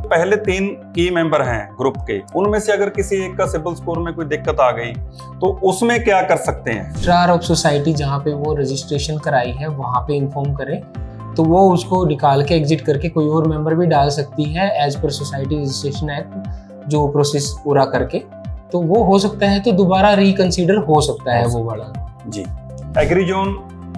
पहले 3 की मेंबर हैं ग्रुप के, उनमें से अगर किसी एक का सिबिल स्कोर में कोई दिक्कत आ गई तो उसमें क्या कर सकते हैं? रजिस्ट्रार ऑफ सोसाइटी जहाँ पे वो रजिस्ट्रेशन कराई है वहाँ पे इन्फॉर्म करे तो वो उसको निकाल के एग्जिट करके कोई और मेंबर भी डाल सकती है as per society registration act, जो प्रोसेस पूरा करके तो वो हो सकता है, तो दोबारा रिकंसीडर हो सकता है वो वाला। जी। Agrizone,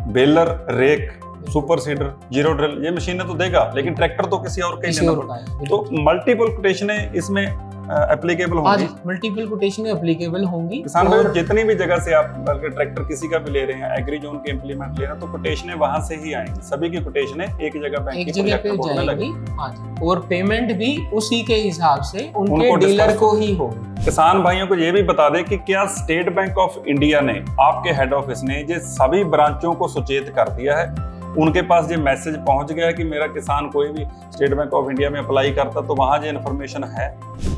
baler, rake, super seeder, zero drill ये मशीनें तो देगा, लेकिन ट्रैक्टर तो किसी और का ही लेना पड़ेगा। तो मल्टीपल कोटेशनें इसमें एप्लीकेबल होंगी। मल्टीपल कोटेशनें एप्लीकेबल होंगी। किसान भाई जितनी भी जगह से आप बल्कि ट्रैक्टर किसी का भी ले रहे हैं, एग्रीजोन के इम्प्लीमेंट ले रहे हैं, तो कोटेशनें वहां से ही आएंगी। सभी की कोटेशनें एक जगह बैंक की प्रोजेक्ट बोर्ड में लगेगी और पेमेंट भी उसी के हिसाब से उनके डीलर को ही होगी। किसान भाइयों को ये भी बता दें कि क्या स्टेट बैंक ऑफ इंडिया ने, आपके हेड ऑफिस ने ये सभी ब्रांचों को सचेत कर दिया है, उनके पास ये मैसेज पहुंच गया है कि मेरा किसान कोई भी स्टेट बैंक ऑफ इंडिया में अप्लाई करता तो वहां ये इन्फॉर्मेशन है।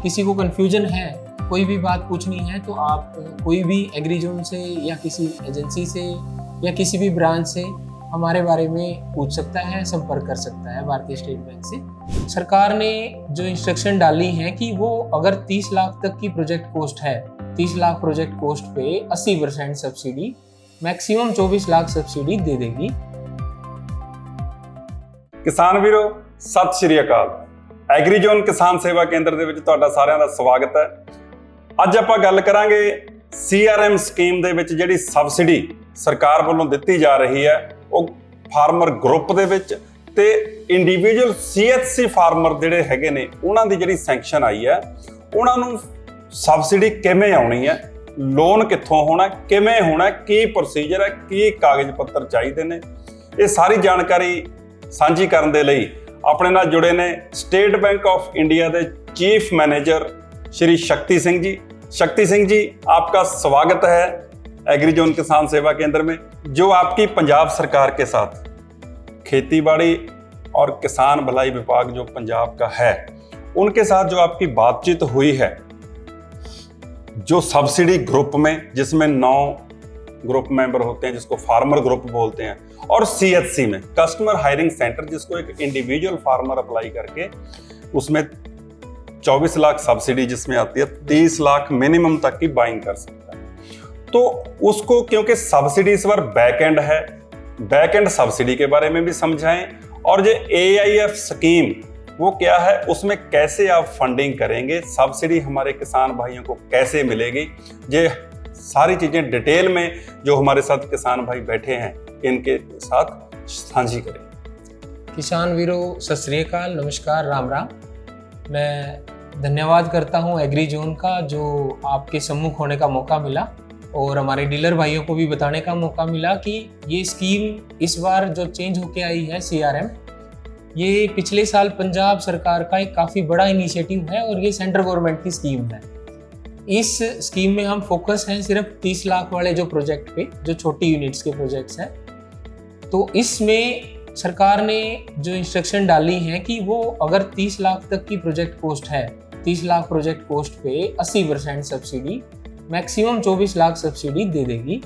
किसी को कंफ्यूजन है, कोई भी बात पूछनी है तो आप कोई भी एग्रीजोन से या किसी एजेंसी से या किसी भी ब्रांच से हमारे बारे में पूछ सकता है, संपर्क कर सकता है भारतीय स्टेट बैंक से। सरकार ने जो इंस्ट्रक्शन डाली है कि वो अगर 30 लाख तक की प्रोजेक्ट कॉस्ट है, 30 लाख प्रोजेक्ट कॉस्ट पे 80% सब्सिडी, मैक्सिमम 24 लाख सब्सिडी दे देगी। किसान वीरो सत श्री अकाल। एग्रीजोन किसान सेवा केंद्र ਦੇ ਵਿੱਚ ਤੁਹਾਡਾ ਸਾਰਿਆਂ ਦਾ ਸਵਾਗਤ ਹੈ। ਅੱਜ ਆਪਾਂ ਗੱਲ ਕਰਾਂਗੇ CRM ਸਕੀਮ ਦੇ ਵਿੱਚ ਜਿਹੜੀ ਸਬਸਿਡੀ ਸਰਕਾਰ ਵੱਲੋਂ ਦਿੱਤੀ ਜਾ ਰਹੀ ਹੈ, ਉਹ ਫਾਰਮਰ ਗਰੁੱਪ ਦੇ ਵਿੱਚ ਤੇ ਇੰਡੀਵਿਜੂਅਲ CHC ਫਾਰਮਰ ਜਿਹੜੇ ਹੈਗੇ ਨੇ ਉਹਨਾਂ ਦੀ ਜਿਹੜੀ ਸੈਂਕਸ਼ਨ ਆਈ ਹੈ, ਉਹਨਾਂ ਨੂੰ ਸਬਸਿਡੀ ਕਿਵੇਂ ਆਉਣੀ ਹੈ, ਲੋਨ ਕਿੱਥੋਂ ਹੋਣਾ, ਕਿਵੇਂ ਹੋਣਾ, ਕੀ ਪ੍ਰੋਸੀਜਰ ਹੈ, ਕੀ ਕਾਗਜ਼ ਪੱਤਰ ਚਾਹੀਦੇ ਨੇ, ਇਹ ਸਾਰੀ ਜਾਣਕਾਰੀ ਸਾਂਝੀ ਕਰਨ ਦੇ ਲਈ ਆਪਣੇ ਨਾਲ जुड़े ने स्टेट बैंक ऑफ इंडिया के चीफ मैनेजर श्री शक्ति सिंह जी। शक्ति सिंह जी, आपका स्वागत है एग्रीजोन किसान सेवा केंद्र में, जो आपकी पंजाब सरकार के साथ खेतीबाड़ी और किसान भलाई विभाग जो पंजाब का है उनके साथ जो आपकी बातचीत हुई है, जो सब्सिडी ग्रुप में जिसमें 9 ग्रुप मेंबर होते हैं जिसको फार्मर ग्रुप बोलते हैं, और CHC में कस्टमर हायरिंग सेंटर जिसको एक इंडिविजुअल फार्मर अप्लाई करके उसमें 24 लाख सब्सिडी जिसमें आती है, 30 लाख मिनिमम तक की बाइंग कर सकता है। तो उसको क्योंकि सब्सिडी इस बार बैक एंड है, बैक एंड सब्सिडी के बारे में भी समझाएं, और जो AIF स्कीम वो क्या है, उसमें कैसे आप फंडिंग करेंगे, सब्सिडी हमारे किसान भाइयों को कैसे मिलेगी, ये सारी चीजें डिटेल में जो हमारे साथ किसान भाई बैठे हैं इनके साथ साझी करें। किसान वीरों सत श्री अकाल, नमस्कार, राम राम। मैं धन्यवाद करता हूं एग्रीजोन का जो आपके सम्मुख होने का मौका मिला और हमारे डीलर भाइयों को भी बताने का मौका मिला कि ये स्कीम इस बार जो चेंज होके आई है CRM, ये पिछले साल पंजाब सरकार का एक काफ़ी बड़ा इनिशिएटिव है और ये सेंट्रल गवर्नमेंट की स्कीम है। इस स्कीम में हम फोकस हैं सिर्फ 30 लाख वाले जो प्रोजेक्ट पे, जो छोटी यूनिट्स के प्रोजेक्ट्स हैं। तो इसमें सरकार ने जो इंस्ट्रक्शन डाली है कि वो अगर 30 लाख तक की प्रोजेक्ट कॉस्ट है, 30 लाख प्रोजेक्ट कॉस्ट पे 80% सब्सिडी, मैक्सिमम 24 लाख सब्सिडी दे देगी।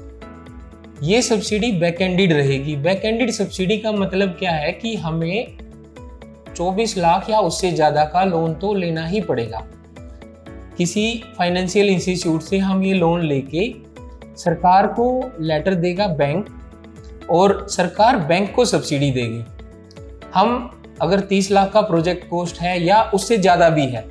ये सब्सिडी बैक एंडेड रहेगी। बैक एंडेड सब्सिडी का मतलब क्या है कि हमें 24 लाख या उससे ज़्यादा का लोन तो लेना ही पड़ेगा। किसी फाइनेंशियल इंस्टीट्यूट से हम ये लोन लेके सरकार को लेटर देगा बैंक, और सरकार बैंक को सब्सिडी देगी। हम अगर 30 लाख का प्रोजेक्ट कॉस्ट है या उससे ज़्यादा भी है,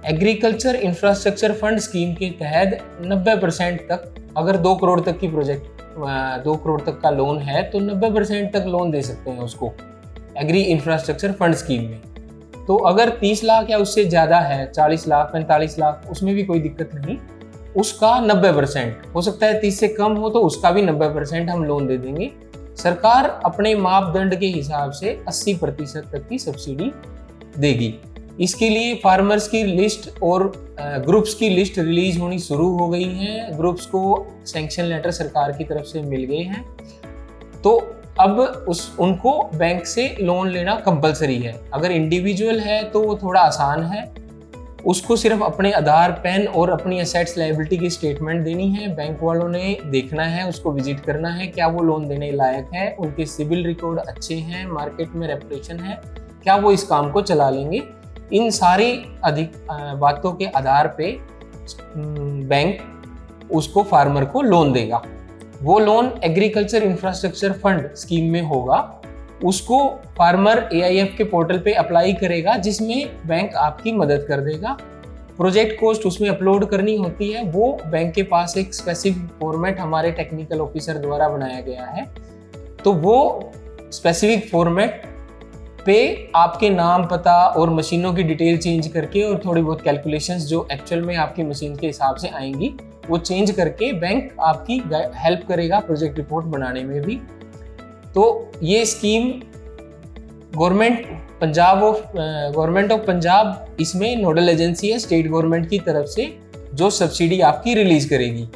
एग्रीकल्चर इंफ्रास्ट्रक्चर फंड स्कीम के तहत 90% तक, अगर 2 करोड़ तक की प्रोजेक्ट 2 करोड़ तक का लोन है तो 90% तक लोन दे सकते हैं उसको एग्री इंफ्रास्ट्रक्चर फंड स्कीम में। तो अगर 30 लाख या उससे ज़्यादा है, 40 लाख 45 लाख, उसमें भी कोई दिक्कत नहीं, उसका 90% हो सकता है, 30 से कम हो तो उसका भी 90% हम लोन दे देंगे। सरकार अपने मापदंड के हिसाब से 80% तक की सब्सिडी देगी। इसके लिए फार्मर्स की लिस्ट और ग्रुप्स की लिस्ट रिलीज होनी शुरू हो गई है। ग्रुप्स को सैंक्शन लेटर सरकार की तरफ से मिल गए हैं, तो अब उनको बैंक से लोन लेना कंपलसरी है। अगर इंडिविजुअल है तो वो थोड़ा आसान है, उसको सिर्फ अपने आधार, पैन और अपनी एसेट्स लायबिलिटी की स्टेटमेंट देनी है। बैंक वालों ने देखना है, उसको विजिट करना है, क्या वो लोन देने लायक है, उनके सिविल रिकॉर्ड अच्छे हैं, मार्केट में रेपुटेशन है, क्या वो इस काम को चला लेंगे। इन सारी अधिक बातों के आधार पे बैंक उसको फार्मर को लोन देगा। वो loan agriculture infrastructure fund scheme में होगा। उसको फार्मर AIF के पोर्टल पे अप्लाई करेगा, जिसमें बैंक आपकी मदद कर देगा। प्रोजेक्ट कॉस्ट उसमें अपलोड करनी होती है, वो बैंक के पास एक स्पेसिफिक फॉर्मेट हमारे टेक्निकल ऑफिसर द्वारा बनाया गया है। तो वो स्पेसिफिक फॉर्मेट पे आपके नाम, पता और मशीनों की डिटेल चेंज करके और थोड़ी बहुत कैलकुलेशंस जो एक्चुअल में आपकी मशीन के हिसाब से आएंगी वो चेंज करके बैंक आपकी हेल्प करेगा प्रोजेक्ट रिपोर्ट बनाने में भी। तो ये स्कीम गवर्नमेंट ऑफ पंजाब इसमें नोडल एजेंसी है स्टेट गवर्नमेंट की तरफ से, जो सब्सिडी आपकी रिलीज करेगी।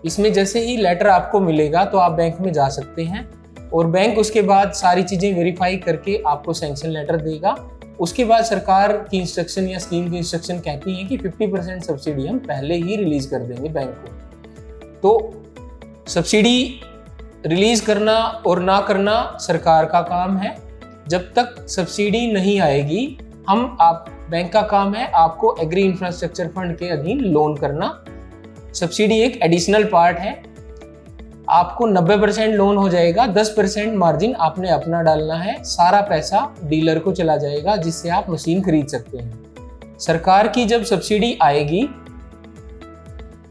इसमें जैसे ही लेटर आपको मिलेगा तो आप बैंक में जा सकते हैं और बैंक उसके बाद सारी चीज़ें वेरीफाई करके आपको सैंक्शन लेटर देगा। उसके बाद सरकार की इंस्ट्रक्शन या स्कीम की इंस्ट्रक्शन कहती है कि 50% सब्सिडी हम पहले ही रिलीज कर देंगे बैंक को। तो सब्सिडी रिलीज करना और ना करना सरकार का काम है। जब तक सब्सिडी नहीं आएगी बैंक का काम है आपको एग्री इंफ्रास्ट्रक्चर फंड के अधीन लोन करना। सब्सिडी एक एडिशनल पार्ट है। आपको 90% लोन हो जाएगा, 10% मार्जिन आपने अपना डालना है, सारा पैसा डीलर को चला जाएगा जिससे आप मशीन खरीद सकते हैं। सरकार की जब सब्सिडी आएगी,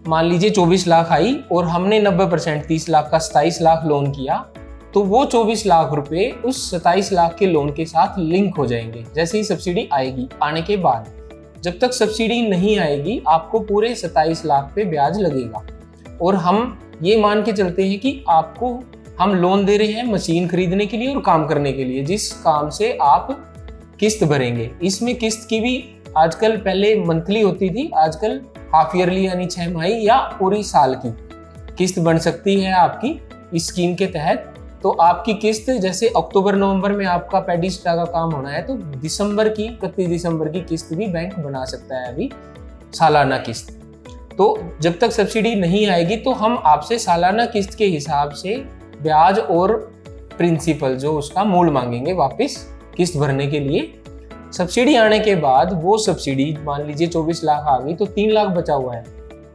मान लीजिए 24 लाख आई और हमने 90% 30 लाख का 27 लाख लोन किया, तो वो 24 लाख रुपए उस 27 लाख के लोन के साथ लिंक हो जाएंगे जैसे ही सब्सिडी आएगी। आने के बाद जब तक सब्सिडी नहीं आएगी आपको पूरे 27 लाख पे ब्याज लगेगा। और हम ये मान के चलते हैं कि आपको हम लोन दे रहे हैं मशीन खरीदने के लिए और काम करने के लिए, जिस काम से आप किस्त भरेंगे। इसमें किस्त की भी आजकल, पहले मंथली होती थी, आजकल हाफ ईयरली यानी 6 माही या पूरी साल की किस्त बन सकती है आपकी इस स्कीम के तहत। तो आपकी किस्त जैसे अक्टूबर नवंबर में आपका पैडिस्टा का काम होना है तो 31 दिसंबर की किस्त भी बैंक बना सकता है अभी, सालाना किस्त। तो जब तक सब्सिडी नहीं आएगी तो हम आपसे सालाना किस्त के हिसाब से ब्याज और प्रिंसिपल जो उसका मूल मांगेंगे वापस किस्त भरने के लिए। सब्सिडी आने के बाद वो सब्सिडी मान लीजिए 24 लाख आ गई तो 3 लाख बचा हुआ है,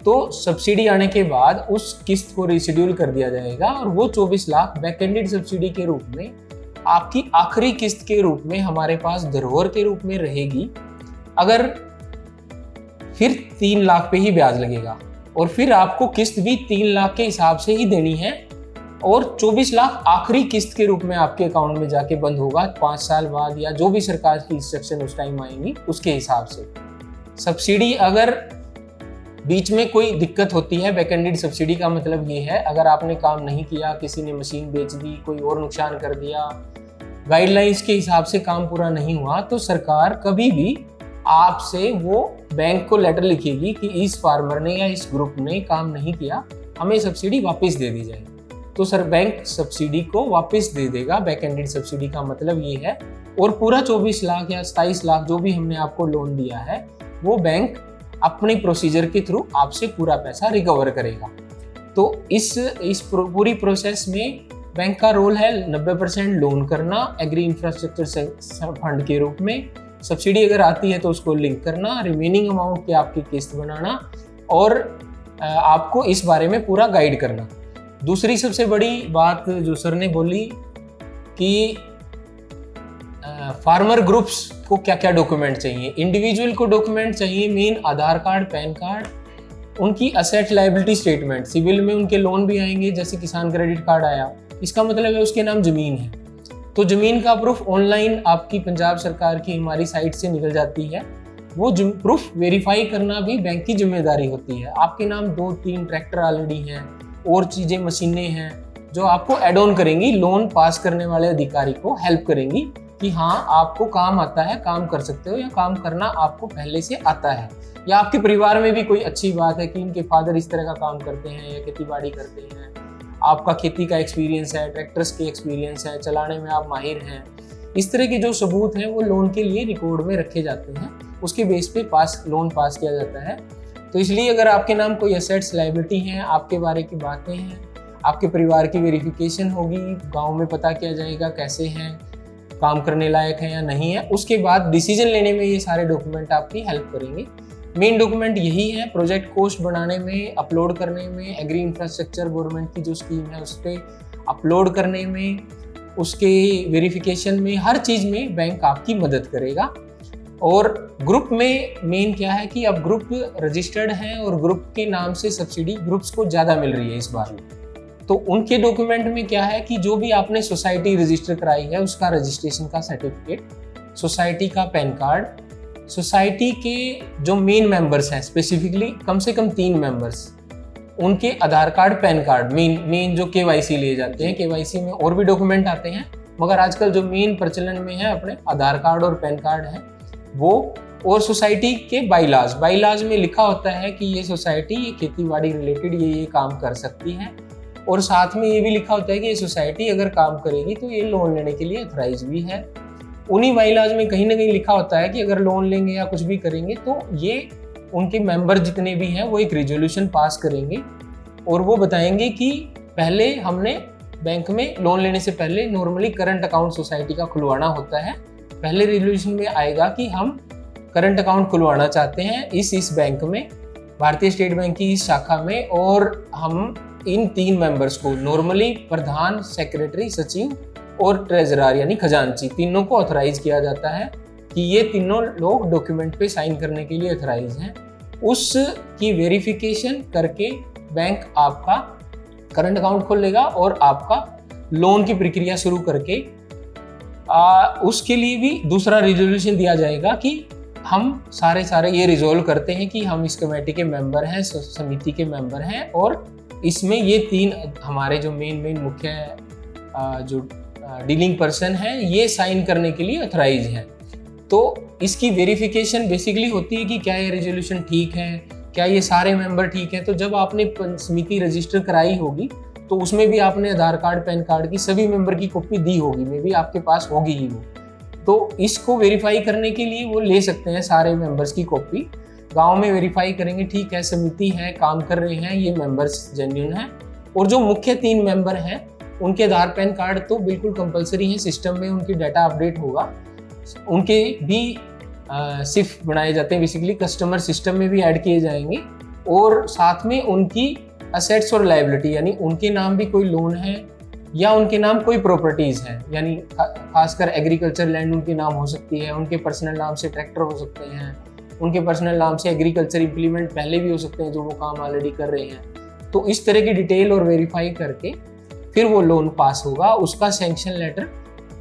तो सब्सिडी आने के बाद उस किस्त को रिशेड्यूल कर दिया जाएगा और वो 24 लाख बैक एंडेड सब्सिडी के रूप में आपकी आखिरी किस्त के रूप में हमारे पास धरोहर के रूप में रहेगी। अगर फिर 3 लाख पे ही ब्याज लगेगा और फिर आपको किस्त भी 3 लाख के हिसाब से ही देनी है और 24 लाख आखिरी किस्त के रूप में आपके अकाउंट में जाके बंद होगा 5 साल बाद या जो भी सरकार की इंस्ट्रक्शन उस टाइम आएंगी उसके हिसाब से। सब्सिडी अगर बीच में कोई दिक्कत होती है, बैक एंडेड सब्सिडी का मतलब ये है अगर आपने काम नहीं किया, किसी ने मशीन बेच दी, कोई और नुकसान कर दिया, गाइडलाइंस के हिसाब से काम पूरा नहीं हुआ, तो सरकार कभी भी आपसे वो बैंक को लेटर लिखेगी कि इस फार्मर ने या इस ग्रुप ने काम नहीं किया, हमें सब्सिडी वापस दे दी जाए। तो सर बैंक सब्सिडी को वापस दे देगा। बैक एंडेड सब्सिडी का मतलब ये है। और पूरा 24 लाख या 27 लाख जो भी हमने आपको लोन दिया है वो बैंक अपने प्रोसीजर के थ्रू आपसे पूरा पैसा रिकवर करेगा। तो इस पूरी प्रोसेस में बैंक का रोल है 90% लोन करना एग्री इंफ्रास्ट्रक्चर फंड के रूप में। सब्सिडी अगर आती है तो उसको लिंक करना, रिमेनिंग अमाउंट की आपकी किस्त बनाना और आपको इस बारे में पूरा गाइड करना। दूसरी सबसे बड़ी बात जो सर ने बोली कि फार्मर ग्रुप्स को क्या क्या डॉक्यूमेंट चाहिए। इंडिविजुअल को डॉक्यूमेंट चाहिए मेन आधार कार्ड, पैन कार्ड, उनकी असेट लायबिलिटी स्टेटमेंट, सिविल में उनके लोन भी आएंगे जैसे किसान क्रेडिट कार्ड आया, इसका मतलब है उसके नाम जमीन है, तो जमीन का प्रूफ ऑनलाइन आपकी पंजाब सरकार की हमारी साइट से निकल जाती है। वो प्रूफ वेरीफाई करना भी बैंक की जिम्मेदारी होती है। आपके नाम 2-3 ट्रैक्टर ऑलरेडी हैं और चीज़ें, मशीनें हैं जो आपको एड ऑन करेंगी, लोन पास करने वाले अधिकारी को हेल्प करेंगी कि हाँ आपको काम आता है, काम कर सकते हो या काम करना आपको पहले से आता है। या आपके परिवार में भी कोई अच्छी बात है कि इनके फादर इस तरह का काम करते हैं या खेती बाड़ी करते हैं, आपका खेती का एक्सपीरियंस है, ट्रैक्टर्स के एक्सपीरियंस है, चलाने में आप माहिर हैं, इस तरह के जो सबूत हैं वो लोन के लिए रिकॉर्ड में रखे जाते हैं, उसके बेस पे लोन पास किया जाता है। तो इसलिए अगर आपके नाम कोई एसेट्स लायबिलिटी हैं, आपके बारे की बातें हैं, आपके परिवार की वेरिफिकेशन होगी, गांव में पता किया जाएगा कैसे हैं, काम करने लायक है या नहीं है, उसके बाद डिसीजन लेने में ये सारे डॉक्यूमेंट आपकी हेल्प करेंगे। मेन डॉक्यूमेंट यही है, प्रोजेक्ट कोस्ट बनाने में, अपलोड करने में, एग्री इंफ्रास्ट्रक्चर गवर्नमेंट की जो स्कीम है उस पर अपलोड करने में, उसके वेरिफिकेशन में, हर चीज़ में बैंक आपकी मदद करेगा। और ग्रुप में मेन क्या है कि अब ग्रुप रजिस्टर्ड है और ग्रुप के नाम से सब्सिडी ग्रुप्स को ज़्यादा मिल रही है इस बार। तो उनके डॉक्यूमेंट में क्या है कि जो भी आपने सोसाइटी रजिस्टर कराई है उसका रजिस्ट्रेशन का सर्टिफिकेट, सोसाइटी का पैन कार्ड, सोसाइटी के जो मेन मेंबर्स हैं, स्पेसिफिकली कम से कम 3 मेंबर्स, उनके आधार कार्ड, पैन कार्ड, मेन जो केवाईसी लिए जाते हैं। केवाईसी में और भी डॉक्यूमेंट आते हैं, मगर आजकल जो मेन प्रचलन में है अपने आधार कार्ड और पैन कार्ड है वो। और सोसाइटी के बाईलाज में लिखा होता है कि ये सोसाइटी ये खेतीबाड़ी रिलेटेड ये काम कर सकती है, और साथ में ये भी लिखा होता है कि ये सोसाइटी अगर काम करेगी तो ये लोन लेने के लिए अथराइज भी है। उन्हीं बाईलाज में कहीं ना कहीं लिखा होता है कि अगर लोन लेंगे या कुछ भी करेंगे तो ये उनके मेंबर जितने भी हैं वो एक रेजोल्यूशन पास करेंगे और वो बताएंगे कि पहले हमने बैंक में लोन लेने से पहले नॉर्मली करंट अकाउंट सोसाइटी का खुलवाना होता है। पहले रेजोल्यूशन में आएगा कि हम करंट अकाउंट खुलवाना चाहते हैं इस बैंक में, भारतीय स्टेट बैंक की इस शाखा में, और हम इन 3 मेंबर्स को, नॉर्मली प्रधान, सेक्रेटरी, सचिव और ट्रेजरर यानी खजांची, तीनों को ऑथराइज किया जाता है कि ये तीनों लोग डॉक्यूमेंट पे साइन करने के लिए ऑथराइज हैं। उसकी वेरिफिकेशन करके बैंक आपका करंट अकाउंट खोल लेगा और आपका लोन की प्रक्रिया शुरू करके उसके लिए भी दूसरा रिजोल्यूशन दिया जाएगा कि हम सारे ये रिजोल्व करते हैं कि हम इस कमेटी के मेंबर हैं, समिति के मेंबर हैं, और इसमें ये 3 हमारे जो मेन मुख्य जो डीलिंग पर्सन हैं ये साइन करने के लिए ऑथराइज हैं। तो इसकी वेरिफिकेशन बेसिकली होती है कि क्या ये रेजोल्यूशन ठीक है, क्या ये सारे मेंबर ठीक हैं। तो जब आपने समिति रजिस्टर कराई होगी तो उसमें भी आपने आधार कार्ड, पैन कार्ड की सभी मेंबर की कॉपी दी होगी, मे भी आपके पास होगी ही वो। तो इसको वेरीफाई करने के लिए वो ले सकते हैं सारे मेंबर्स की कॉपी, गांव में वेरीफाई करेंगे, ठीक है समिति है, काम कर रहे हैं, ये मेंबर्स जेन्युइन हैं। और जो मुख्य 3 मेंबर हैं उनके आधार, पैन कार्ड तो बिल्कुल कंपलसरी है, सिस्टम में उनकी डाटा अपडेट होगा। उनके भी सिर्फ बनाए जाते हैं, बेसिकली कस्टमर सिस्टम में भी ऐड किए जाएंगे, और साथ में उनकी असेट्स और लायबिलिटी, यानी उनके नाम भी कोई लोन है या उनके नाम कोई प्रॉपर्टीज है, यानी खासकर एग्रीकल्चर लैंड उनके नाम हो सकती है, उनके पर्सनल नाम से ट्रैक्टर हो सकते हैं, उनके पर्सनल नाम से एग्रीकल्चर इंप्लीमेंट पहले भी हो सकते हैं जो वो काम ऑलरेडी कर रहे हैं। तो इस तरह की डिटेल और वेरीफाई करके फिर वो लोन पास होगा, उसका सैंक्शन लेटर।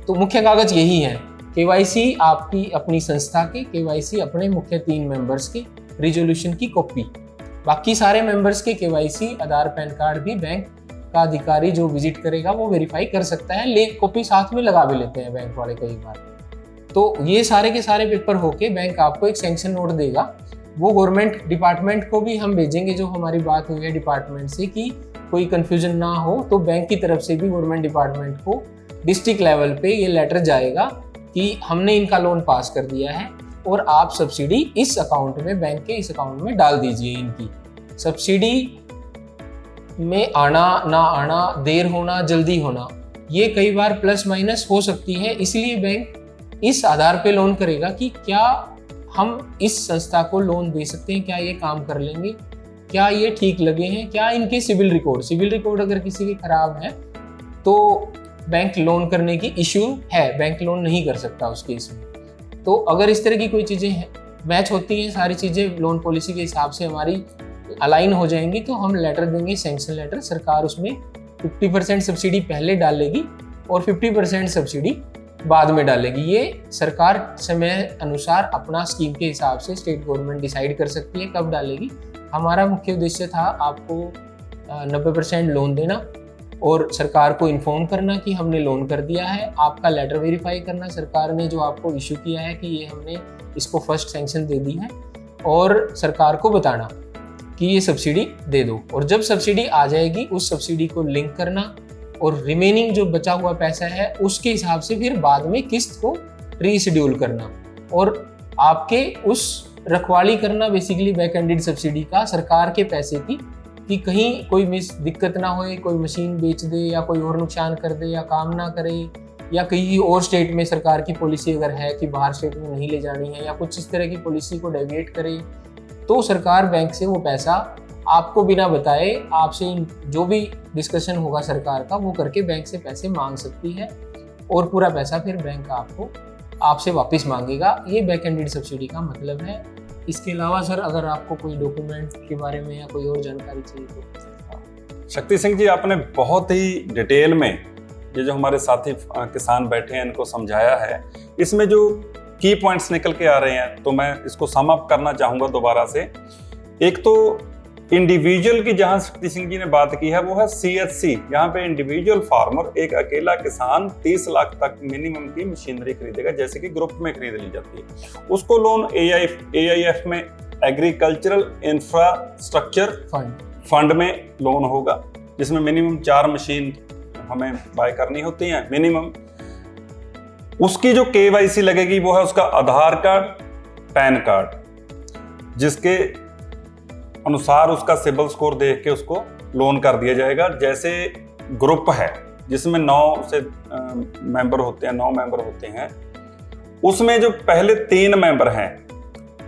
तो मुख्य कागज यही है, केवाईसी आपकी अपनी संस्था के, केवाईसी अपने मुख्य 3 मेंबर्स के, रिजोल्यूशन की कॉपी, बाकी सारे मेंबर्स के केवाईसी, आधार, पैन कार्ड भी बैंक का अधिकारी जो विजिट करेगा वो वेरीफाई कर सकता है, ले कॉपी साथ में लगा भी लेते हैं बैंक वाले कई बार। तो ये सारे के सारे पेपर होके बैंक आपको एक सैंक्शन नोट देगा, वो गवर्नमेंट डिपार्टमेंट को भी हम भेजेंगे, जो हमारी बात हुई है डिपार्टमेंट से कि कोई कंफ्यूजन ना हो। तो बैंक की तरफ से भी गवर्नमेंट डिपार्टमेंट को डिस्ट्रिक्ट लेवल पे ये लेटर जाएगा कि हमने इनका लोन पास कर दिया है और आप सब्सिडी इस अकाउंट में, बैंक के इस अकाउंट में डाल दीजिए। इनकी सब्सिडी में आना ना आना, देर होना, जल्दी होना, ये कई बार प्लस माइनस हो सकती है, इसलिए बैंक इस आधार पे लोन करेगा कि क्या हम इस संस्था को लोन दे सकते हैं, क्या ये काम कर लेंगे, क्या ये ठीक लगे हैं, क्या इनके सिविल रिकॉर्ड अगर किसी के खराब है तो बैंक लोन करने की इश्यू है, बैंक लोन नहीं कर सकता उस केस में। तो अगर इस तरह की कोई चीज़ें मैच होती हैं, सारी चीज़ें लोन पॉलिसी के हिसाब से हमारी अलाइन हो जाएंगी, तो हम लेटर देंगे, सैंक्शन लेटर। सरकार उसमें 50% सब्सिडी पहले डालेगी और 50% सब्सिडी बाद में डालेगी। ये सरकार समय अनुसार अपना स्कीम के हिसाब से स्टेट गवर्नमेंट डिसाइड कर सकती है कब डालेगी। हमारा मुख्य उद्देश्य था आपको 90% लोन देना और सरकार को इन्फॉर्म करना कि हमने लोन कर दिया है, आपका लेटर वेरीफाई करना सरकार ने जो आपको इशू किया है कि ये हमने इसको फर्स्ट सैंक्शन दे दी है, और सरकार को बताना कि ये सब्सिडी दे दो। और जब सब्सिडी आ जाएगी उस सब्सिडी को लिंक करना और रिमेनिंग जो बचा हुआ पैसा है उसके हिसाब से फिर बाद में किस्त को रीशेड्यूल करना और आपके उस रखवाली करना, बेसिकली बैक एंडेड सब्सिडी का, सरकार के पैसे की, कि कहीं कोई दिक्कत ना होए, कोई मशीन बेच दे या कोई और नुकसान कर दे या काम ना करे या कहीं और स्टेट में सरकार की पॉलिसी अगर है कि बाहर स्टेट में नहीं ले जानी है या कुछ इस तरह की पॉलिसी को डेविएट करे, तो सरकार बैंक से वो पैसा आपको बिना बताए, आपसे जो भी डिस्कशन होगा सरकार का वो करके बैंक से पैसे मांग सकती है और पूरा पैसा फिर बैंक आपको आपसे वापस मांगेगा। ये बैक एंडेड सब्सिडी का मतलब है। इसके अलावा सर अगर आपको कोई डॉक्यूमेंट के बारे में या कोई और जानकारी चाहिए तो। शक्ति सिंह जी, आपने बहुत ही डिटेल में ये जो हमारे साथी किसान बैठे हैं इनको समझाया है। इसमें जो की पॉइंट्स निकल के आ रहे हैं तो मैं इसको सम अप करना चाहूँगा दोबारा से। एक तो इंडिविजुअल की जहाँ शक्ति सिंह जी ने बात की है वो है CHC। यहाँ पे इंडिविजुअल फार्मर, एक अकेला किसान 30 लाख तक मिनिमम की मशीनरी खरीदेगा, जैसे कि ग्रुप में खरीद ली जाती है। उसको लोन AIF में, एग्रीकल्चरल इंफ्रास्ट्रक्चर फंड में लोन होगा, जिसमें मिनिमम 4 मशीन हमें बाय करनी होती हैं मिनिमम। उसकी जो KYC लगेगी वो है उसका आधार कार्ड, पैन कार्ड, जिसके अनुसार उसका सिबिल स्कोर देख के उसको लोन कर दिया जाएगा। जैसे ग्रुप है जिसमें 9 मेंबर होते हैं, उसमें जो पहले 3 मेंबर हैं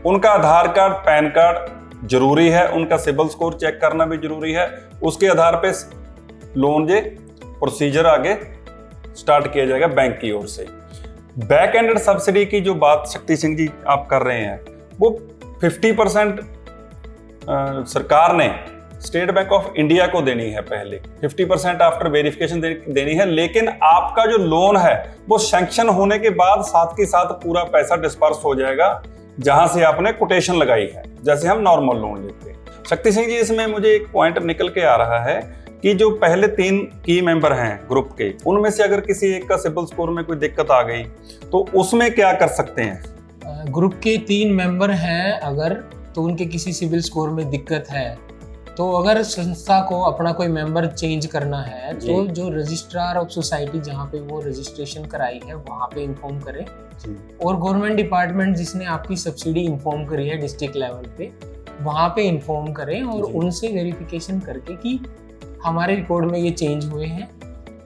उनका आधार कार्ड, पैन कार्ड जरूरी है, उनका सिबिल स्कोर चेक करना भी जरूरी है। उसके आधार पे लोन जे प्रोसीजर आगे स्टार्ट किया जाएगा बैंक की ओर से। बैक एंडेड सब्सिडी की जो बात शक्ति सिंह जी आप कर रहे हैं वो 50% सरकार ने स्टेट बैंक ऑफ इंडिया को देनी है, पहले 50% आफ्टर वेरिफिकेशन देनी है। लेकिन आपका जो लोन है वो सैंक्शन होने के बाद साथ के साथ पूरा पैसा डिस्पर्स हो जाएगा जहां से आपने कोटेशन लगाई है, जैसे हम नॉर्मल लोन लेते हैं। शक्ति सिंह जी, इसमें मुझे एक पॉइंट निकल के आ रहा है कि जो पहले 3 की मेंबर हैं ग्रुप के, उनमें से अगर किसी एक का सिबिल स्कोर में कोई दिक्कत आ गई तो उसमें क्या कर सकते हैं? ग्रुप के 3 मेंबर हैं अगर, तो उनके किसी सिबिल स्कोर में दिक्कत है तो अगर संस्था को अपना कोई मेंबर चेंज करना है तो जो रजिस्ट्रार ऑफ सोसाइटी जहाँ पे वो रजिस्ट्रेशन कराई है वहाँ पे इन्फॉर्म करें, और गवर्नमेंट डिपार्टमेंट जिसने आपकी सब्सिडी इन्फॉर्म करी है डिस्ट्रिक्ट लेवल पे वहाँ पे इन्फॉर्म करें और उनसे वेरिफिकेशन करके कि हमारे रिकॉर्ड में ये चेंज हुए हैं,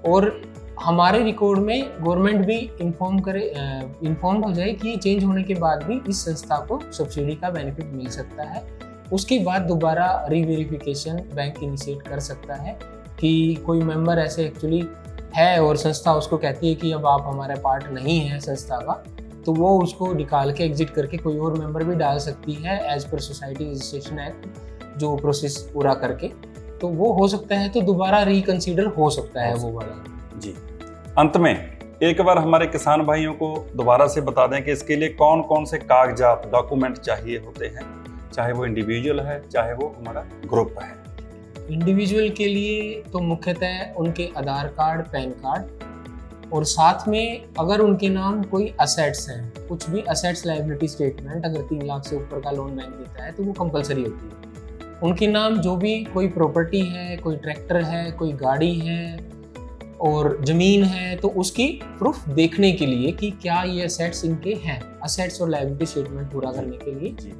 और हमारे रिकॉर्ड में गवर्नमेंट भी इन्फॉर्म हो जाए कि ये चेंज होने के बाद भी इस संस्था को सब्सिडी का बेनिफिट मिल सकता है। उसके बाद दोबारा रीवेरिफिकेशन बैंक इनिशिएट कर सकता है कि कोई मेंबर ऐसे एक्चुअली है और संस्था उसको कहती है कि अब आप हमारा पार्ट नहीं है संस्था का, तो वो उसको निकाल के एग्जिट करके कोई और मेंबर भी डाल सकती है as per society registration act जो प्रोसेस पूरा करके, तो वो हो सकता है, तो दोबारा रिकंसीडर हो सकता है वो वाला। जी, अंत में एक बार हमारे किसान भाइयों को दोबारा से बता दें कि इसके लिए कौन कौन से कागजात, डॉक्यूमेंट चाहिए होते हैं, चाहे वो इंडिविजुअल है चाहे वो हमारा ग्रुप है। इंडिविजुअल के लिए तो मुख्यतः उनके आधार कार्ड, पैन कार्ड, और साथ में अगर उनके नाम कोई असेट्स हैं, कुछ भी असेट्स लायबिलिटी स्टेटमेंट अगर 3 लाख से ऊपर का लोन बैंक देता है तो वो कंपलसरी होती है। उनके नाम जो भी कोई प्रॉपर्टी है, कोई ट्रैक्टर है, कोई गाड़ी है और ज़मीन है, तो उसकी प्रूफ देखने के लिए कि क्या ये असेट्स इनके हैं, असेट्स और लायबिलिटी स्टेटमेंट पूरा करने के लिए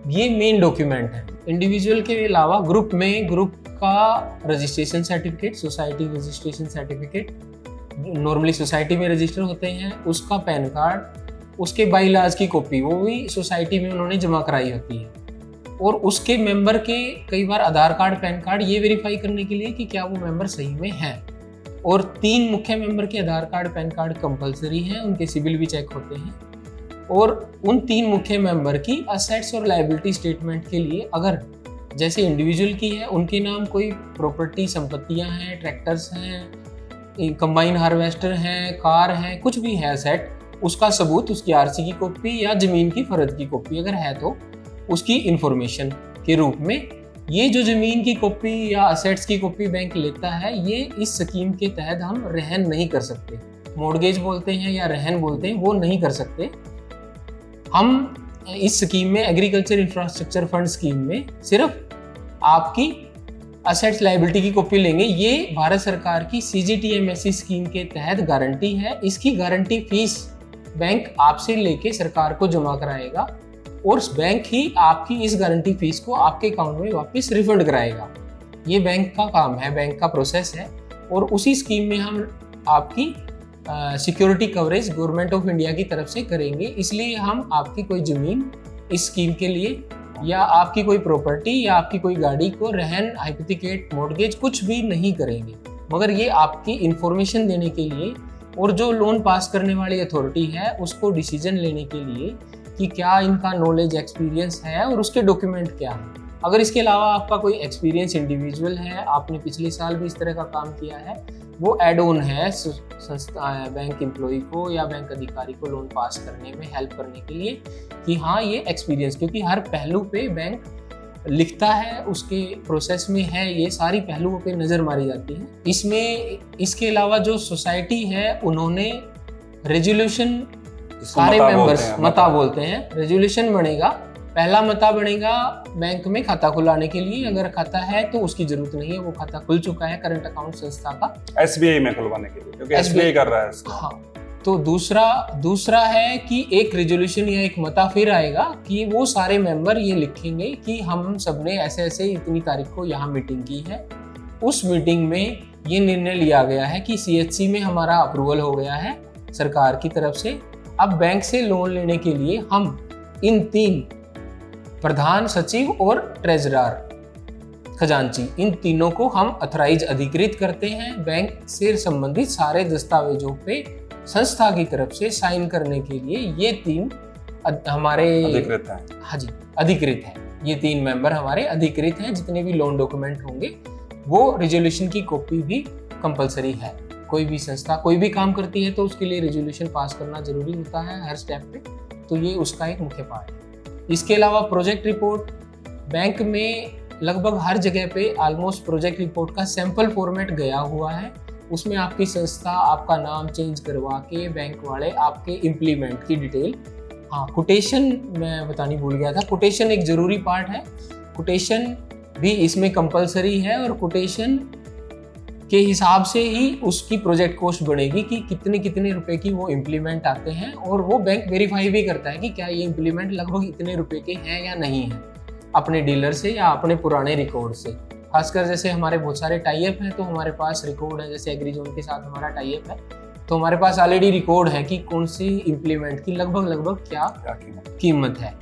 ये मेन डॉक्यूमेंट है। इंडिविजुअल के अलावा ग्रुप में ग्रुप का registration certificate, society registration certificate, normally society में रजिस्टर होते हैं, उसका पैन कार्ड, उसके बाईलाज की कॉपी वो भी सोसाइटी में उन्होंने जमा कराई होती है, और उसके मेंबर के कई बार आधार कार्ड, पैन कार्ड ये वेरीफाई करने के लिए कि क्या वो मेंबर सही में है। और 3 मुख्य मेंबर के आधार कार्ड, पैन कार्ड कंपलसरी हैं, उनके सिबिल भी चेक होते हैं। और उन 3 मुख्य मेंबर की असेट्स और लायबिलिटी स्टेटमेंट के लिए अगर जैसे इंडिविजुअल की है उनके नाम कोई प्रॉपर्टी, संपत्तियां हैं, ट्रैक्टर्स हैं, कंबाइन हार्वेस्टर हैं, कार है, कुछ भी है असेट, उसका सबूत, उसकी आरसी की कॉपी या जमीन की फर्द की कॉपी अगर है तो उसकी इंफॉर्मेशन के रूप में ये जो जमीन की कॉपी या असेट्स की कॉपी बैंक लेता है, ये इस स्कीम के तहत हम रहन नहीं कर सकते। मॉर्गेज बोलते हैं या रहन बोलते हैं, वो नहीं कर सकते। हम इस स्कीम में, एग्रीकल्चर इंफ्रास्ट्रक्चर फंड स्कीम में, सिर्फ आपकी असेट्स लायबिलिटी की कॉपी लेंगे। ये भारत सरकार की CGTMSE स्कीम के तहत गारंटी है। इसकी गारंटी फीस बैंक आपसे लेके सरकार को जमा कराएगा और बैंक ही आपकी इस गारंटी फीस को आपके अकाउंट में वापस रिफंड कराएगा। ये बैंक का काम है, बैंक का प्रोसेस है। और उसी स्कीम में हम आपकी security coverage government of India की तरफ से करेंगे। इसलिए हम आपकी कोई ज़मीन इस स्कीम के लिए या आपकी कोई प्रॉपर्टी या आपकी कोई गाड़ी को रहन, हाइपोथेकेट, मॉर्गेज कुछ भी नहीं करेंगे, मगर ये आपकी इंफॉर्मेशन देने के लिए और जो लोन पास करने वाली अथॉरिटी है उसको डिसीजन लेने के लिए कि क्या इनका नॉलेज, एक्सपीरियंस है और उसके डॉक्यूमेंट क्या है। अगर इसके अलावा आपका कोई एक्सपीरियंस इंडिविजुअल है, आपने पिछले साल भी इस तरह का काम किया है, वो एड ऑन है संस्था बैंक एम्प्लॉय को या बैंक अधिकारी को लोन पास करने में हेल्प करने के लिए कि हाँ ये एक्सपीरियंस, क्योंकि हर पहलू पे बैंक लिखता है, उसके प्रोसेस में है, ये सारी पहलुओं पे नज़र मारी जाती है। इसमें इसके अलावा जो सोसाइटी है उन्होंने रेजोल्यूशन, सारे मेंबर्स मता बोलते हैं, रेजोल्यूशन बनेगा। पहला मता बनेगा बैंक में खाता खुलाने के लिए, अगर खाता है तो उसकी जरूरत नहीं है, वो खाता खुल चुका है करंट अकाउंट संस्था का, एसबीआई में खुलवाने के लिए, क्योंकि एसबीआई कर रहा है इसको। हाँ, तो दूसरा है कि एक रेजोल्यूशन या एक मता फिर आएगा कि वो सारे मेंबर ये लिखेंगे कि हम सबने ऐसे ऐसे इतनी तारीख को यहाँ मीटिंग की है, उस मीटिंग में ये निर्णय लिया गया है कि सीएचसी में हमारा अप्रूवल हो गया है सरकार की तरफ से। अब बैंक से लोन लेने के लिए हम इन 3 प्रधान सचिव और ट्रेजरर, खजांची, इन तीनों को हम अथराइज अधिकृत करते हैं बैंक से संबंधित सारे दस्तावेजों पे संस्था की तरफ से साइन करने के लिए। ये 3 हमारे अधिकृत हैं। हाँ जी, अधिकृत हैं। ये 3 मेंबर हमारे अधिकृत हैं। जितने भी लोन डॉक्यूमेंट होंगे वो रेजोल्यूशन की कॉपी भी कंपलसरी है। कोई भी संस्था कोई भी काम करती है तो उसके लिए रेजोल्यूशन पास करना जरूरी होता है हर स्टेप पे, तो ये उसका एक मुख्य पार्ट है। इसके अलावा प्रोजेक्ट रिपोर्ट, बैंक में लगभग हर जगह पे ऑलमोस्ट प्रोजेक्ट रिपोर्ट का सैंपल फॉर्मेट गया हुआ है। उसमें आपकी संस्था, आपका नाम चेंज करवा के बैंक वाले आपके इम्प्लीमेंट की डिटेल, हाँ कोटेशन मैं बतानी भूल गया था, कोटेशन एक ज़रूरी पार्ट है, कोटेशन भी इसमें कंपलसरी है और कोटेशन के हिसाब से ही उसकी प्रोजेक्ट कॉस्ट बनेगी कि कितने रुपए की वो इम्प्लीमेंट आते हैं, और वो बैंक वेरीफाई भी करता है कि क्या ये इम्प्लीमेंट लगभग इतने रुपए के हैं या नहीं है, अपने डीलर से या अपने पुराने रिकॉर्ड से। खासकर जैसे हमारे बहुत सारे टाई अप हैं तो हमारे पास रिकॉर्ड है, जैसे एग्रीजोन के साथ हमारा टाई अप है तो हमारे पास ऑलरेडी रिकॉर्ड है कि कौन सी इम्प्लीमेंट की लगभग क्या कीमत है,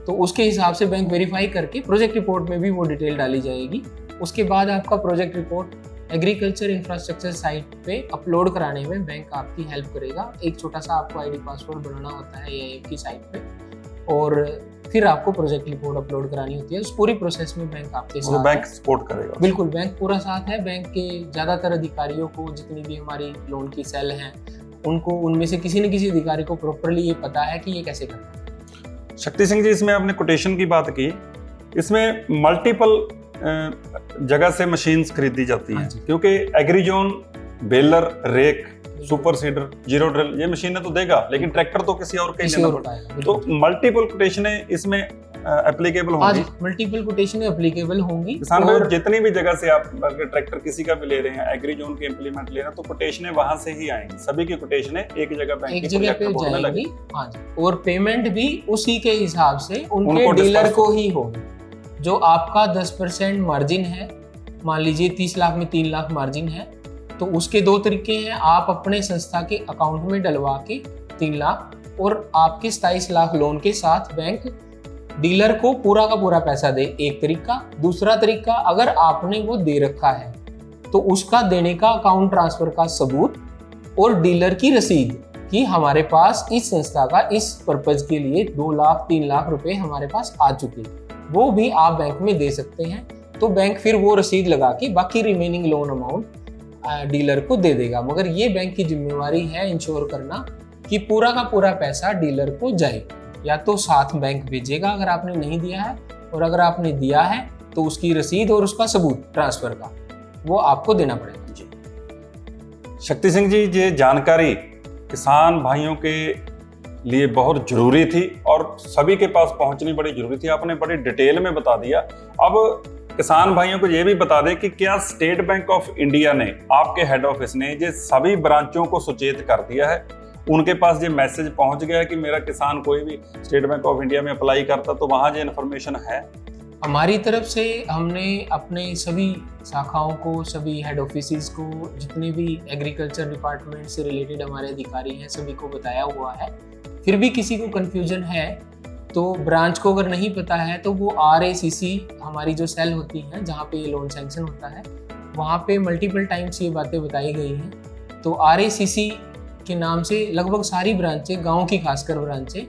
तो उसके हिसाब से बैंक वेरीफाई करके प्रोजेक्ट रिपोर्ट में भी वो डिटेल डाली जाएगी। उसके बाद आपका project report agriculture infrastructure site पे अपलोड कराने में बैंक आपकी हेल्प करेगा। एक छोटा सा आपको आईडी पासवर्ड बनाना होता है एआईएफ की साइट पे, और फिर आपको प्रोजेक्ट रिपोर्ट अपलोड करानी होती है। उस पूरी प्रोसेस में बैंक आपके साथ बैंक सपोर्ट करेगा। बिल्कुल, बैंक पूरा साथ है। बैंक के ज़्यादातर अधिकारियों को, जितनी भी हमारी लोन की सेल हैं, उनको उनमें से किसी न किसी अधिकारी को प्रॉपरली ये पता है कि ये कैसे करना है। शक्ति सिंह जी, इसमें आपने कोटेशन की बात की, इसमें मल्टीपल जगह से मशीन्स खरीदी जाती हैं, क्योंकि Agrizone baler, rake, super seeder, zero drill ये मशीनें तो देगा, लेकिन ट्रैक्टर तो किसी और का ही लेना पड़ेगा। तो मल्टीपल कोटेशनें इसमें एप्लीकेबल होंगी। मल्टीपल कोटेशनें एप्लीकेबल होंगी। किसान भाई, जितनी भी जगह से आप अगर ट्रैक्टर किसी का भी ले रहे हैं, एग्रीजोन के इम्प्लीमेंट ले रहे हैं, तो कोटेशनें वहां से ही आएंगी। सभी की कोटेशनें एक जगह बैंक एक जगह पे जाएंगी। हाँ जी, और पेमेंट भी उसी के हिसाब से उनके डीलर को ही होगी। जो आपका 10% मार्जिन है, मान लीजिए 30 लाख में 3 लाख मार्जिन है, तो उसके 2 तरीके हैं। आप अपने संस्था के अकाउंट में डलवा के 3 लाख और आपके 27 लाख लोन के साथ बैंक डीलर को पूरा का पूरा पैसा दे, एक तरीका। दूसरा तरीका, अगर आपने वो दे रखा है तो उसका देने का अकाउंट ट्रांसफर का सबूत और डीलर की रसीद कि हमारे पास इस संस्था का इस पर्पज के लिए 2 लाख 3 लाख रुपए हमारे पास आ चुके, वो भी आप बैंक में दे सकते हैं। तो बैंक फिर वो रसीद लगा के बाकी रिमेनिंग लोन अमाउंट डीलर को दे देगा। मगर ये बैंक की जिम्मेवारी है इंश्योर करना कि पूरा का पूरा पैसा डीलर को जाए, या तो साथ बैंक भेजेगा अगर आपने नहीं दिया है, और अगर आपने दिया है तो उसकी रसीद और उसका सबूत ट्रांसफर का वो आपको देना पड़ेगा। जी शक्ति सिंह जी, ये जानकारी किसान भाइयों के लिए बहुत जरूरी थी और सभी के पास पहुंचनी बड़ी जरूरी थी। आपने बड़ी डिटेल में बता दिया। अब किसान भाइयों को ये भी बता दें कि क्या स्टेट बैंक ऑफ इंडिया ने, आपके हेड ऑफिस ने, ये सभी ब्रांचों को सचेत कर दिया है, उनके पास ये मैसेज पहुंच गया है कि मेरा किसान कोई भी स्टेट बैंक ऑफ इंडिया में अप्लाई करता तो वहां ये इन्फॉर्मेशन है? हमारी तरफ से हमने अपने सभी शाखाओं को, सभी हेड ऑफिसेज को, जितने भी एग्रीकल्चर डिपार्टमेंट से रिलेटेड हमारे अधिकारी हैं, सभी को बताया हुआ है। फिर भी किसी को कन्फ्यूजन है तो ब्रांच को अगर नहीं पता है तो वो RACC हमारी जो सेल होती है जहाँ पे ये लोन सैंक्शन होता है, वहाँ पे मल्टीपल टाइम्स ये बातें बताई गई हैं। तो RACC के नाम से लगभग सारी ब्रांचें, गाँव की खासकर ब्रांचें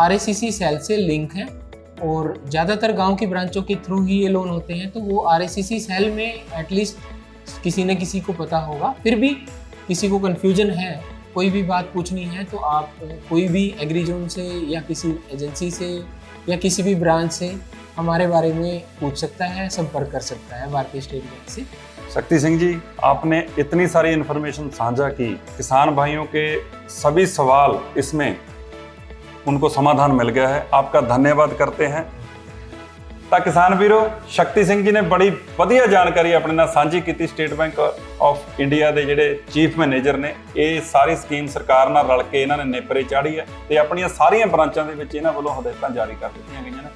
RACC सेल से लिंक हैं और ज़्यादातर गांव की ब्रांचों के थ्रू ही ये लोन होते हैं। तो वो RACC सेल में एटलीस्ट किसी न किसी को पता होगा। फिर भी किसी को कन्फ्यूजन है, कोई भी बात पूछनी है तो आप कोई भी एग्री जोन से या किसी एजेंसी से या किसी भी ब्रांच से हमारे बारे में पूछ सकता है, संपर्क कर सकता है भारतीय स्टेट बैंक से। शक्ति सिंह जी, आपने इतनी सारी इन्फॉर्मेशन साझा की, किसान भाइयों के सभी सवाल इसमें उनको समाधान मिल गया है, आपका धन्यवाद करते हैं। ਤਾਂ ਕਿਸਾਨ ਵੀਰੋ, ਸ਼ਕਤੀ ਸਿੰਘ ਜੀ ਨੇ ਬੜੀ ਵਧੀਆ ਜਾਣਕਾਰੀ ਆਪਣੇ ਨਾਲ ਸਾਂਝੀ ਕੀਤੀ। ਸਟੇਟ ਬੈਂਕ ਆਫ ਇੰਡੀਆ ਦੇ ਜਿਹੜੇ ਚੀਫ ਮੈਨੇਜਰ ਨੇ, ਇਹ ਸਾਰੀ ਸਕੀਮ ਸਰਕਾਰ ਨਾਲ ਰਲ ਕੇ ਇਹਨਾਂ ਨੇ ਨੇਪਰੇ ਚਾੜੀ ਹੈ ਤੇ ਆਪਣੀਆਂ ਸਾਰੀਆਂ ਬ੍ਰਾਂਚਾਂ ਦੇ ਵਿੱਚ ਇਹਨਾਂ ਵੱਲੋਂ ਹਦਾਇਤਾਂ ਜਾਰੀ ਕਰ ਦਿੱਤੀਆਂ ਗਈਆਂ ਨੇ।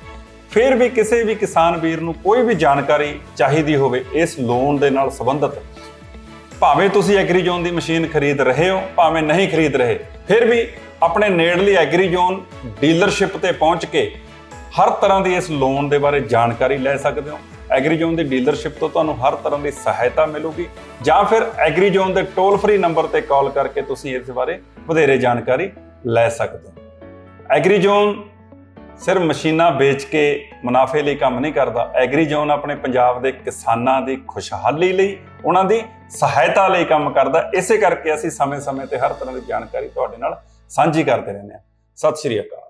ਫਿਰ ਵੀ ਕਿਸੇ ਵੀ ਕਿਸਾਨ ਵੀਰ ਨੂੰ ਕੋਈ ਵੀ ਜਾਣਕਾਰੀ ਚਾਹੀਦੀ ਹੋਵੇ ਇਸ ਲੋਨ ਦੇ ਨਾਲ ਸੰਬੰਧਿਤ, ਭਾਵੇਂ ਤੁਸੀਂ ਐਗਰੀ ਜ਼ੋਨ ਦੀ ਮਸ਼ੀਨ ਖਰੀਦ ਰਹੇ ਹੋ, ਭਾਵੇਂ ਨਹੀਂ ਖਰੀਦ ਰਹੇ, ਫਿਰ ਵੀ ਆਪਣੇ ਨੇੜਲੀ ਐਗਰੀ ਜ਼ੋਨ ਡੀਲਰਸ਼ਿਪ ਤੇ ਪਹੁੰਚ ਕੇ ਹਰ ਤਰ੍ਹਾਂ ਦੀ ਇਸ ਲੋਨ ਦੇ ਬਾਰੇ ਜਾਣਕਾਰੀ ਲੈ ਸਕਦੇ ਹੋ। ਐਗਰੀ ਜ਼ੋਨ ਦੀ ਡੀਲਰਸ਼ਿਪ ਤੋਂ ਤੁਹਾਨੂੰ ਹਰ ਤਰ੍ਹਾਂ ਦੀ ਸਹਾਇਤਾ ਮਿਲੂਗੀ, ਜਾਂ ਫਿਰ ਐਗਰੀ ਜ਼ੋਨ ਦੇ ਟੋਲ ਫ੍ਰੀ ਨੰਬਰ ਤੇ ਕਾਲ ਕਰਕੇ ਤੁਸੀਂ ਇਸ ਬਾਰੇ ਵਧੇਰੇ ਜਾਣਕਾਰੀ ਲੈ ਸਕਦੇ ਹੋ। ਐਗਰੀ ਜ਼ੋਨ ਸਿਰਫ ਮਸ਼ੀਨਾਂ ਵੇਚ ਕੇ ਮੁਨਾਫੇ ਲਈ ਕੰਮ ਨਹੀਂ ਕਰਦਾ। ਐਗਰੀ ਜ਼ੋਨ ਆਪਣੇ ਪੰਜਾਬ ਦੇ ਕਿਸਾਨਾਂ ਦੀ ਖੁਸ਼ਹਾਲੀ ਲਈ, ਉਹਨਾਂ ਦੀ ਸਹਾਇਤਾ ਲਈ ਕੰਮ ਕਰਦਾ। ਇਸੇ ਕਰਕੇ ਅਸੀਂ ਸਮੇਂ-ਸਮੇਂ ਤੇ ਹਰ ਤਰ੍ਹਾਂ ਦੀ ਜਾਣਕਾਰੀ ਤੁਹਾਡੇ ਨਾਲ ਸਾਂਝੀ ਕਰਦੇ ਰਹਿੰਦੇ ਹਾਂ। ਸਤਿ ਸ਼੍ਰੀ ਅਕਾਲ।